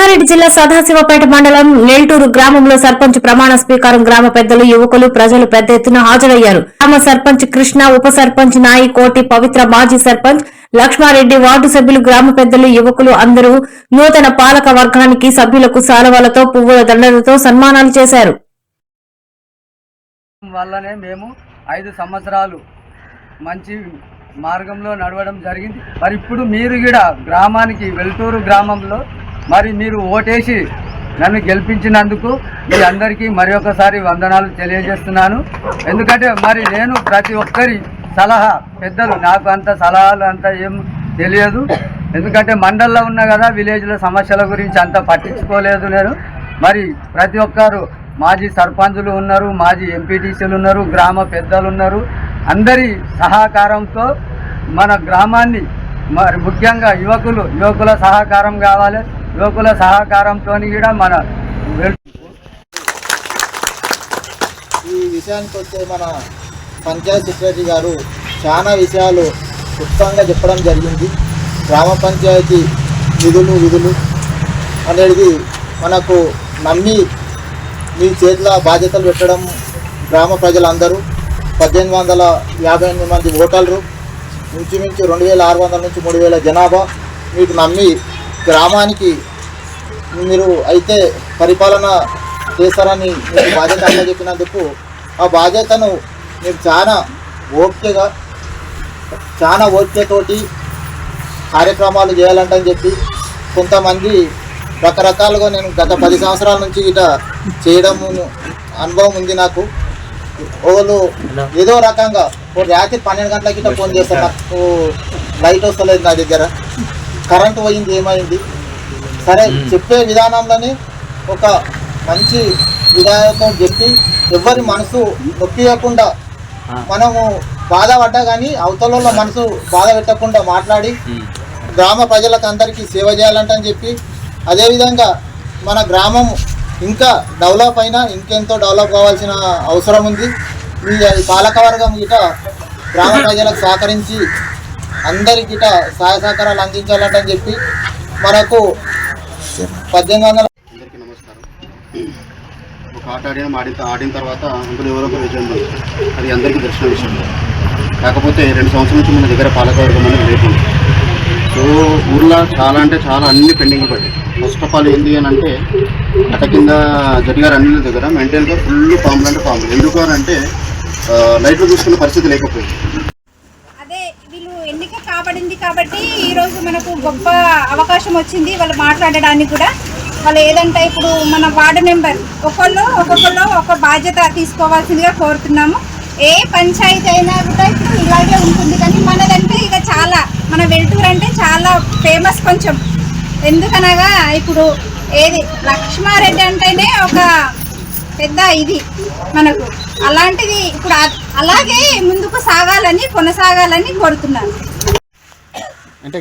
రంగారెడ్డి జిల్లా సదాశివపేట మండలం నెల్టూరు గ్రామంలో సర్పంచ్ ప్రమాణ స్వీకారం గ్రామ పెద్దలు యువకులు ప్రజలు పెద్ద ఎత్తున హాజరయ్యారు. గ్రామ సర్పంచ్ కృష్ణ, ఉప సర్పంచ్ నాయి కోటి పవిత్ర, మాజీ సర్పంచ్ లక్ష్మారెడ్డి, వార్డు సభ్యులు, గ్రామ పెద్దలు, యువకులు అందరూ నూతన పాలక వర్గానికి సభ్యులకు శాలువాలతో, పువ్వుల దండలతో సన్మానాలు చేశారు. వల్లనే మేము 5 సంవత్సరాలు మంచి మార్గంలో నడవడం జరిగింది. మరి ఇప్పుడు మీరు కూడా గ్రామానికి వెల్టూరు గ్రామంలో మరి మీరు ఓటేసి నన్ను గెలిపించినందుకు మీ అందరికీ మరి ఒకసారి వందనాలు తెలియజేస్తున్నాను. ఎందుకంటే మరి నేను ప్రతి ఒక్కరి సలహా, పెద్దలు నాకు అంత సలహాలు అంత ఏం తెలియదు. ఎందుకంటే మండల్లో ఉన్నా కదా, విలేజ్లో సమస్యల గురించి అంత పట్టించుకోలేదు నేను. మరి ప్రతి ఒక్కరు మాజీ సర్పంచులు ఉన్నారు, మాజీ ఎంపీటీసీలు ఉన్నారు, గ్రామ పెద్దలు ఉన్నారు. అందరి సహకారంతో మన గ్రామాన్ని మరి ముఖ్యంగా యువకుల సహకారం కావాలి. యువకుల సహకారంతో కూడా మన ఈ విషయానికి వస్తే మన పంచాయత్ సెక్రటరీ గారు చాలా విషయాలు ఉచితంగా చెప్పడం జరిగింది. గ్రామ పంచాయతీ విధులు అనేది మనకు నమ్మి మీ చేతిలో బాధ్యతలు పెట్టడం గ్రామ ప్రజలందరూ 1858 మంది ఓటర్లు, ఇంచుమించు 2600 నుంచి 3000 జనాభా మీకు నమ్మి గ్రామానికి మీరు అయితే పరిపాలన చేస్తారని మీకు బాధ్యత అప్పచెప్పినందుకు ఆ బాధ్యతను మీరు చాలా ఓపికతోటి కార్యక్రమాలు చేయాలంటని చెప్పి కొంతమంది రకరకాలుగా నేను గత 10 సంవత్సరాల నుంచి ఇట చేయడం అనుభవం ఉంది నాకు. వాళ్ళు ఏదో రకంగా రాత్రి 12 గంటలకి ఇట్లా ఫోన్ చేస్తారు, నాకు లైట్ వస్తలేదు, నా దగ్గర కరెంటు పోయింది, ఏమైంది. సరే, చెప్పే విధానంలోనే ఒక మంచి విధానంతో చెప్పి ఎవరి మనసు నొప్పియకుండా మనము బాధపడ్డా కానీ అవతల మనసు బాధ పెట్టకుండా మాట్లాడి గ్రామ ప్రజలకు అందరికీ సేవ చేయాలంటని చెప్పి, అదేవిధంగా మన గ్రామం ఇంకా డెవలప్ అయినా ఇంకెంతో డెవలప్ కావాల్సిన అవసరం ఉంది. ఈ పాలకవర్గం గిట గ్రామ ప్రజలకు సహకరించి అందరికి గిట సహాయ సహకారాలు అందించాలంటని చెప్పి మనకు 1800. అందరికీ నమస్కారం. ఒక ఆట ఆడిన తర్వాత అందులో ఎవరొకరు విజయం అది అందరికీ తెలిసిన విషయం. కాకపోతే 2 సంవత్సరాల నుంచి మన దగ్గర పాలకవర్గం అనేది లేకుండా, సో ఊర్లో చాలా అంటే చాలా అన్ని పెండింగ్ పడ్డాయి. ఫస్ట్ ఆఫ్ ఆల్ ఏంటి అని అంటే అట కింద జడ్గారు అన్ని దగ్గర మెయింటైన్గా ఫుల్ పాములు అంటే పాములు. ఎందుకు అని అంటే లైట్లు చూసుకునే పరిస్థితి లేకపోయింది. అదే వీళ్ళు ఎన్నిక కాబడింది కాబట్టి ఈరోజు మనకు గొప్ప అవకాశం వచ్చింది వాళ్ళు మాట్లాడడానికి కూడా. వాళ్ళు ఏదంటే ఇప్పుడు మన వార్డు మెంబర్ ఒక్కొక్కళ్ళు ఒక బాధ్యత తీసుకోవాల్సిందిగా కోరుతున్నాము. ఏ పంచాయతీ అయినా కూడా ఇప్పుడు ఇలాగే ఉంటుంది, కానీ మనదంటే ఇక చాలా మన వెల్టూరు అంటే చాలా ఫేమస్ కొంచెం. ఎందుకనగా ఇప్పుడు ఏది లక్ష్మారెడ్డి అంటేనే ఒక పెద్ద ఇది మనకు. అలాంటిది ఇప్పుడు అలాగే ముందుకు కొనసాగాలని కోరుతున్నాను. అంటే